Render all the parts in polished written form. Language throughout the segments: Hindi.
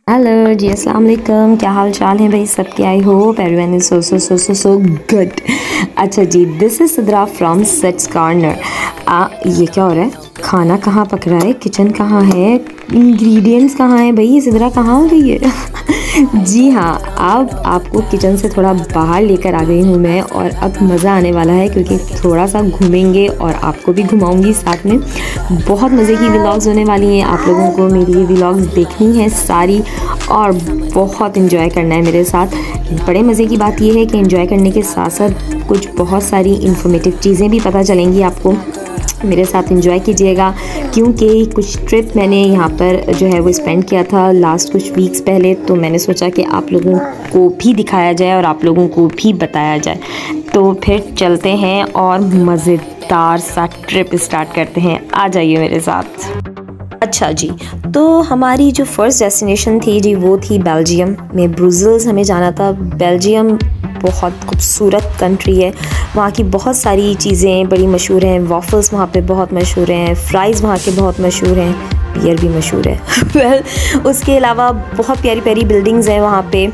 हेलो जी, अस्सलाम वालेकुम। क्या हाल चाल है भाई सबके? I hope everyone is so good. अच्छा जी, this is Sidra from sets corner. ये क्या हो रहा है? खाना कहाँ पक रहा है? किचन कहाँ है? इंग्रेडिएंट्स कहाँ है? भाई ये सिद्रा कहाँ हो गई है? जी हाँ, अब आपको किचन से थोड़ा बाहर लेकर आ गई हूँ मैं, और अब मज़ा आने वाला है क्योंकि थोड़ा सा घूमेंगे और आपको भी घुमाऊंगी साथ में। बहुत मज़े की व्लॉग्स होने वाली हैं। आप लोगों को मेरी ये व्लॉग्स देखनी है सारी और बहुत इन्जॉय करना है मेरे साथ। बड़े मज़े की बात यह है कि इन्जॉय करने के साथ साथ कुछ बहुत सारी इन्फॉर्मेटिव चीज़ें भी पता चलेंगी आपको। मेरे साथ एंजॉय कीजिएगा क्योंकि कुछ ट्रिप मैंने यहाँ पर जो है वो स्पेंड किया था लास्ट कुछ वीक्स पहले, तो मैंने सोचा कि आप लोगों को भी दिखाया जाए और आप लोगों को भी बताया जाए। तो फिर चलते हैं और मज़ेदार सा ट्रिप स्टार्ट करते हैं। आ जाइए मेरे साथ। अच्छा जी, तो हमारी जो फर्स्ट डेस्टिनेशन थी जी वो थी बेल्जियम में। ब्रुसेल्स हमें जाना था। बेल्जियम बहुत खूबसूरत कंट्री है। वहाँ की बहुत सारी चीज़ें बड़ी मशहूर हैं। वॉफल्स वहाँ पे बहुत मशहूर हैं, फ्राइज़ वहाँ के बहुत मशहूर हैं, बियर भी मशहूर है। उसके अलावा बहुत प्यारी प्यारी बिल्डिंग्स हैं वहाँ पे।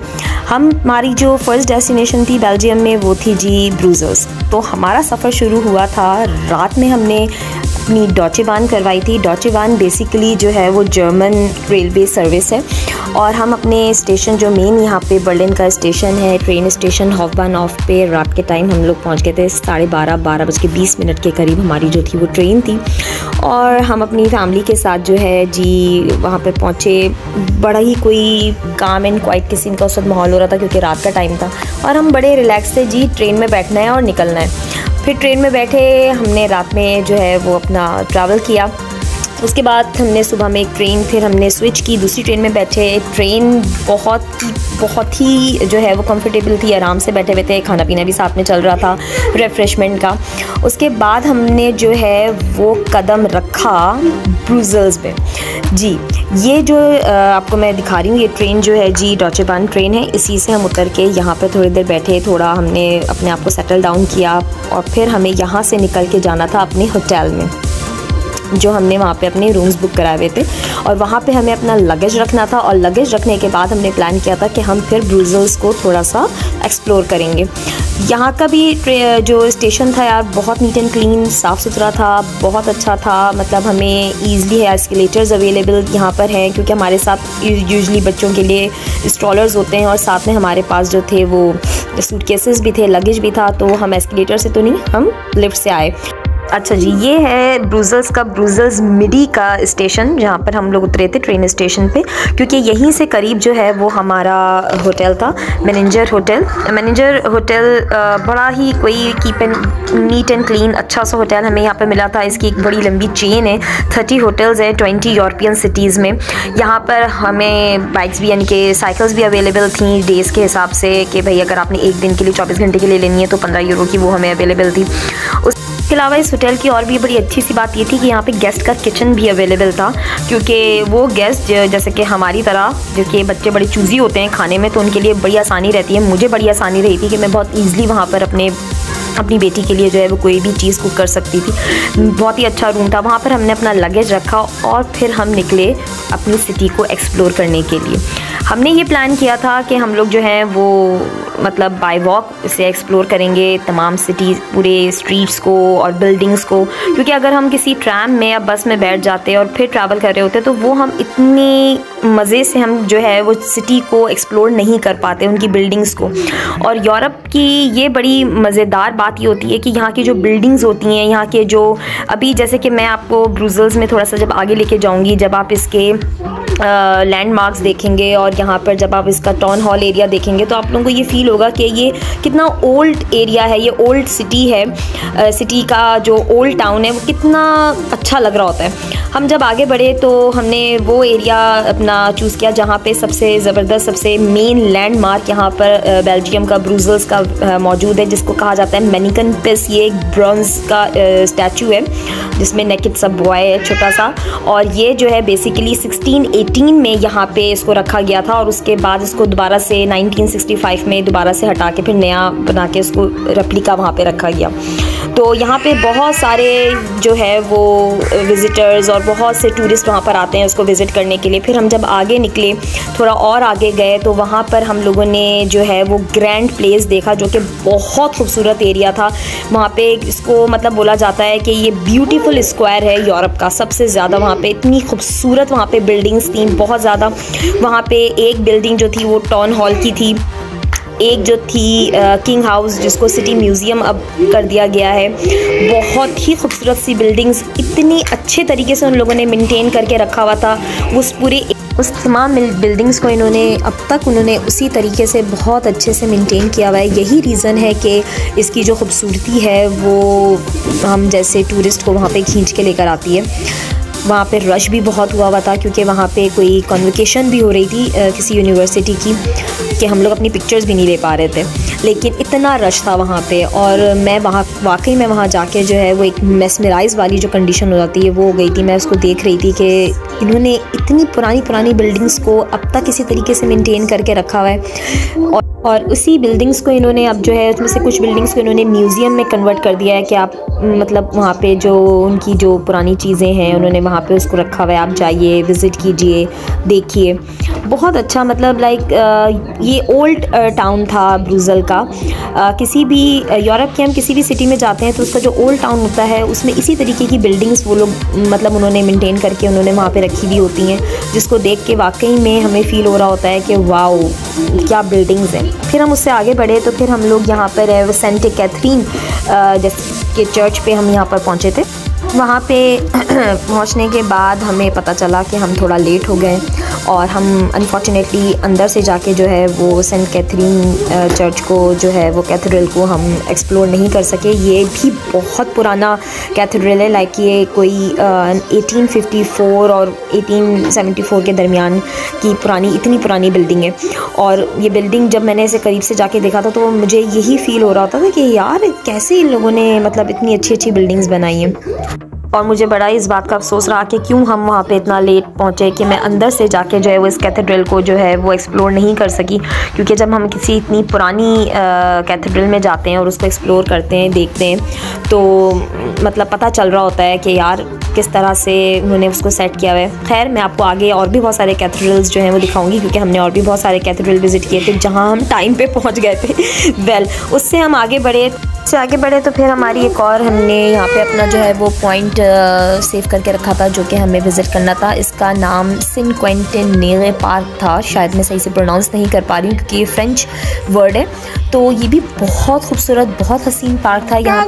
हमारी जो फर्स्ट डेस्टिनेशन थी बेल्जियम में वो थी जी ब्रुसेल्स। तो हमारा सफ़र शुरू हुआ था रात में। हमने अपनी डॉचे बान करवाई थी। डॉचे बान बेसिकली जो है वो जर्मन रेलवे सर्विस है, और हम अपने स्टेशन जो मेन यहाँ पे बर्लिन का स्टेशन है, ट्रेन स्टेशन हॉफबानहॉफ पे रात के टाइम हम लोग पहुँच गए थे। 12:30 के करीब हमारी जो थी वो ट्रेन थी, और हम अपनी फैमिली के साथ जो है जी वहाँ पे पहुँचे। बड़ा ही कोई काम एंड क्वाइट किस्म का उस वक्त माहौल हो रहा था क्योंकि रात का टाइम था, और हम बड़े रिलैक्स थे जी। ट्रेन में बैठना है और निकलना है। फिर ट्रेन में बैठे, हमने रात में जो है वो अपना ट्रैवल किया। उसके बाद हमने सुबह में एक ट्रेन, फिर हमने स्विच की, दूसरी ट्रेन में बैठे। ट्रेन बहुत ही जो है वो कंफर्टेबल थी, आराम से बैठे हुए थे। खाना पीना भी साथ में चल रहा था, रिफ्रेशमेंट का। उसके बाद हमने जो है वो कदम रखा ब्रुसेल्स में जी। ये जो आपको मैं दिखा रही हूँ, ये ट्रेन जो है जी डॉचे बान ट्रेन है। इसी से हम उतर के यहाँ पर थोड़ी देर बैठे, थोड़ा हमने अपने आप को सेटल डाउन किया, और फिर हमें यहाँ से निकल के जाना था अपने होटल में, जो हमने वहाँ पे अपने रूम्स बुक कराए हुए थे। और वहाँ पे हमें अपना लगेज रखना था, और लगेज रखने के बाद हमने प्लान किया था कि हम फिर ब्रुसेल्स को थोड़ा सा एक्सप्लोर करेंगे। यहाँ का भी जो स्टेशन था यार, बहुत नीट एंड क्लीन, साफ़ सुथरा था, बहुत अच्छा था। मतलब हमें ईज़िली है एस्केलेटर्स अवेलेबल यहाँ पर हैं, क्योंकि हमारे साथ यूजुअली बच्चों के लिए स्ट्रॉलर्स होते हैं, और साथ में हमारे पास जो थे वो सूटकेसेस भी थे, लगेज भी था। तो हम एस्केलेटर से तो नहीं, हम लिफ्ट से आए। अच्छा जी, ये है ब्रुसेल्स का ब्रुसेल्स मिडी का स्टेशन, जहाँ पर हम लोग उतरे थे ट्रेन स्टेशन पे, क्योंकि यहीं से करीब जो है वो हमारा होटल था, मैनेजर होटल। बड़ा ही कोई keep and neat and clean अच्छा सा होटल हमें यहाँ पे मिला था। इसकी एक बड़ी लंबी चेन है, 30 होटल्स हैं 20 यूरोपियन सिटीज़ में। यहाँ पर हमें बाइक्स भी यानी कि साइकिल्स भी अवेलेबल थी डेज़ के हिसाब से, कि भाई अगर आपने एक दिन के लिए 24 घंटे के लिए लेनी है तो 15 यूरो की वो हमें अवेलेबल थी। उसके अलावा इस होटल की और भी बड़ी अच्छी सी बात ये थी कि यहाँ पे गेस्ट का किचन भी अवेलेबल था, क्योंकि वो गेस्ट जैसे कि हमारी तरह, जो कि बच्चे बड़े चूज़ी होते हैं खाने में, तो उनके लिए बड़ी आसानी रहती है। मुझे बड़ी आसानी रही थी कि मैं बहुत ईज़िली वहाँ पर अपनी बेटी के लिए जो है वो कोई भी चीज़ कुक कर सकती थी। बहुत ही अच्छा रूम था। वहाँ पर हमने अपना लगेज रखा और फिर हम निकले अपनी सिटी को एक्सप्लोर करने के लिए। हमने ये प्लान किया था कि हम लोग जो हैं वो मतलब बाय वॉक से एक्सप्लोर करेंगे तमाम सिटी, पूरे स्ट्रीट्स को और बिल्डिंग्स को, क्योंकि अगर हम किसी ट्रैम में या बस में बैठ जाते और फिर ट्रैवल कर रहे होते तो वो हम इतनी मज़े से हम जो है वो सिटी को एक्सप्लोर नहीं कर पाते, उनकी बिल्डिंग्स को। और यूरोप की ये बड़ी मज़ेदार बात ये होती है कि यहाँ की जो बिल्डिंग्स होती हैं, यहाँ के जो अभी जैसे कि मैं आपको ब्रुसेल्स में थोड़ा सा जब आगे लेके जाऊँगी, जब आप इसके लैंडमार्क्स देखेंगे और यहाँ पर जब आप इसका टाउन हॉल एरिया देखेंगे तो आप लोगों को ये फील होगा कि ये कितना ओल्ड एरिया है, ये ओल्ड सिटी है। सिटी का जो ओल्ड टाउन है वो कितना अच्छा लग रहा होता है। हम जब आगे बढ़े तो हमने वो एरिया अपना चूज़ किया जहाँ पे सबसे ज़बरदस्त, सबसे मेन लैंडमार्क यहाँ पर बेल्जियम का ब्रुसेल्स का मौजूद है, जिसको कहा जाता है मैनिकन पिस। ये एक ब्रॉन्ज का स्टैचू है जिसमें नेकेड सा बॉय है छोटा सा, और ये जो है बेसिकली 1618 में यहाँ पे इसको रखा गया था, और उसके बाद इसको दोबारा से 1965 में दोबारा से हटा के फिर नया बना के इसको रेप्लिका वहाँ पे रखा गया। तो यहाँ पे बहुत सारे जो है वो विज़िटर्स और बहुत से टूरिस्ट वहाँ पर आते हैं उसको विज़िट करने के लिए। फिर हम जब आगे निकले, थोड़ा और आगे गए, तो वहाँ पर हम लोगों ने जो है वो ग्रैंड प्लेस देखा, जो कि बहुत खूबसूरत एरिया था। वहाँ पे इसको मतलब बोला जाता है कि ये ब्यूटीफुल स्क्वायर है यूरोप का सबसे ज़्यादा। वहाँ पे इतनी खूबसूरत वहाँ पे बिल्डिंग्स थी बहुत ज़्यादा। वहाँ पे एक बिल्डिंग जो थी वो टाउन हॉल की थी, एक जो थी किंग हाउस जिसको सिटी म्यूज़ियम अब कर दिया गया है। बहुत ही खूबसूरत सी बिल्डिंग्स, इतनी अच्छे तरीके से उन लोगों ने मेंटेन करके रखा हुआ था उस तमाम बिल्डिंग्स को। उन्होंने उसी तरीके से बहुत अच्छे से मेंटेन किया हुआ है। यही रीज़न है कि इसकी जो खूबसूरती है वो हम जैसे टूरिस्ट को वहाँ पे खींच के लेकर आती है। वहाँ पे रश भी बहुत हुआ था क्योंकि वहाँ पे कोई कॉन्वोकेशन भी हो रही थी किसी यूनिवर्सिटी की, कि हम लोग अपनी पिक्चर्स भी नहीं ले पा रहे थे, लेकिन इतना रश था वहाँ पे। और मैं वाकई में वहाँ जाके जो है वो एक मेस्मराइज वाली जो कंडीशन हो जाती है वो हो गई थी। मैं उसको देख रही थी कि इन्होंने इतनी पुरानी बिल्डिंग्स को अब तक इसी तरीके से मेंटेन करके रखा हुआ है। और उसी बिल्डिंग्स को इन्होंने अब जो है उसमें से कुछ बिल्डिंग्स को इन्होंने म्यूज़ियम में कन्वर्ट कर दिया है कि आप मतलब वहाँ पे जो उनकी जो पुरानी चीज़ें हैं उन्होंने वहाँ पे उसको रखा हुआ है। आप जाइए, विज़िट कीजिए, देखिए, बहुत अच्छा। मतलब लाइक ये ओल्ड टाउन था ब्रुसेल का। किसी भी यूरोप के हम किसी भी सिटी में जाते हैं तो उसका जो ओल्ड टाउन होता है उसमें इसी तरीके की बिल्डिंग्स वो लोग मतलब उन्होंने मेंटेन करके उन्होंने वहाँ पे रखी हुई होती हैं, जिसको देख के वाकई में हमें फ़ील हो रहा होता है कि वाओ क्या बिल्डिंग्स हैं। फिर हम उससे आगे बढ़े तो फिर हम लोग यहाँ पर सेंट कैथरीन जैसे के चर्च पे हम यहाँ पर पहुँचे थे। वहाँ पे पहुँचने के बाद हमें पता चला कि हम थोड़ा लेट हो गए और हम अनफॉर्चुनेटली अंदर से जाके जो है वो सेंट कैथरीन चर्च को जो है वो कैथेड्रल को हम एक्सप्लोर नहीं कर सके। ये भी बहुत पुराना कैथेड्रल है, लाइक ये कोई 1854 और 1874 के दरमियान की इतनी पुरानी बिल्डिंग है। और ये बिल्डिंग जब मैंने इसे करीब से जाके देखा था तो मुझे यही फ़ील हो रहा था कि यार कैसे इन लोगों ने मतलब इतनी अच्छी बिल्डिंग्स बनाई हैं। और मुझे बड़ा इस बात का अफसोस रहा कि क्यों हम वहाँ पे इतना लेट पहुँचे कि मैं अंदर से जाके जो है वो इस कैथेड्रल को जो है वो एक्सप्लोर नहीं कर सकी। क्योंकि जब हम किसी इतनी पुरानी कैथेड्रल में जाते हैं और उसको एक्सप्लोर करते हैं, देखते हैं, तो मतलब पता चल रहा होता है कि यार किस तरह से उन्होंने उसको सेट किया हुआ है। खैर, मैं आपको आगे और भी बहुत सारे कैथेड्रल्स जो हैं वो दिखाऊंगी, क्योंकि हमने और भी बहुत सारे कैथेड्रल विज़िट किए थे जहाँ हम टाइम पे पहुँच गए थे। उससे हम आगे बढ़े तो फिर हमारी एक और हमने यहाँ पे अपना जो है वो पॉइंट सेव करके रखा था जो कि हमें विज़िट करना था। इसका नाम सेंट क्वेंटिन नेरे पार्क था। शायद मैं सही से प्रोनाउंस नहीं कर पा रही हूँ क्योंकि ये फ्रेंच वर्ड है। तो ये भी बहुत खूबसूरत, बहुत हसीन पार्क था। यहाँ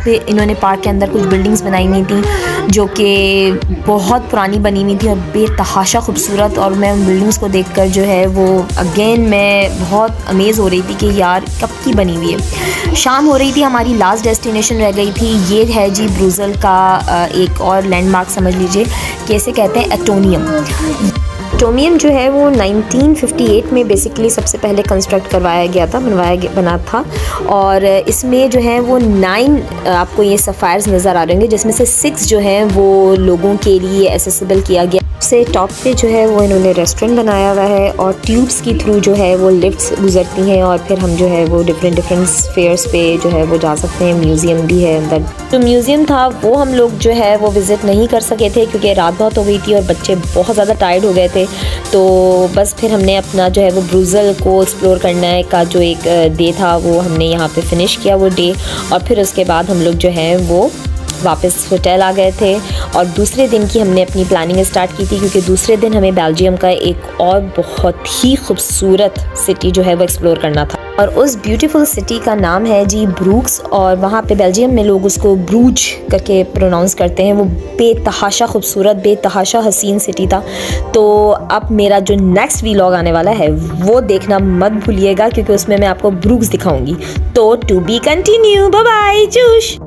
पे इन्होंने पार्क के अंदर कुछ बिल्डिंग्स बनाई हुई थी जो कि बहुत पुरानी बनी हुई थी और बेतहाशा खूबसूरत। और मैं उन बिल्डिंग्स को देखकर जो है वो अगेन मैं बहुत अमेज़ हो रही थी कि यार कब की बनी हुई है। शाम हो रही थी, हमारी लास्ट डेस्टिनेशन रह गई थी। ये है जी ब्रुसेल का एक और लैंडमार्क समझ लीजिए, कैसे कहते हैं, एटोमियम जो है वो 1958 में बेसिकली सबसे पहले कंस्ट्रक्ट बना था। और इसमें जो है वो 9 आपको ये सफ़ायर्स नज़र आ रहे होंगे, जिसमें से 6 जो हैं वो लोगों के लिए एसेसिबल किया गया। से टॉप पे जो है वो इन्होंने रेस्टोरेंट बनाया हुआ है और ट्यूब्स की थ्रू जो है वो लिफ्ट्स गुजरती हैं और फिर हम जो है वो डिफरेंट स्फेयर्स पे जो है वो जा सकते हैं। म्यूज़ियम भी है अंदर। जो म्यूज़ियम था वो हम लोग जो है वो विज़िट नहीं कर सके थे क्योंकि रात बहुत हो गई थी और बच्चे बहुत ज़्यादा टायर्ड हो गए थे। तो बस फिर हमने अपना जो है वो ब्रुसेल को एक्सप्लोर करने का जो एक डे था वो हमने यहाँ पे फिनिश किया वो डे। और फिर उसके बाद हम लोग जो है वो वापस होटल आ गए थे और दूसरे दिन की हमने अपनी प्लानिंग स्टार्ट की थी, क्योंकि दूसरे दिन हमें बेल्जियम का एक और बहुत ही खूबसूरत सिटी जो है वो एक्सप्लोर करना था। और उस ब्यूटीफुल सिटी का नाम है जी ब्रूक्स, और वहाँ पे बेल्जियम में लोग उसको ब्रूज करके प्रोनाउंस करते हैं। वो बेतहाशा खूबसूरत, बेतहाशा हसीन सिटी था। तो अब मेरा जो नेक्स्ट व्लॉग आने वाला है वो देखना मत भूलिएगा, क्योंकि उसमें मैं आपको ब्रूक्स दिखाऊंगी। तो to be continue. Bye bye, चूश।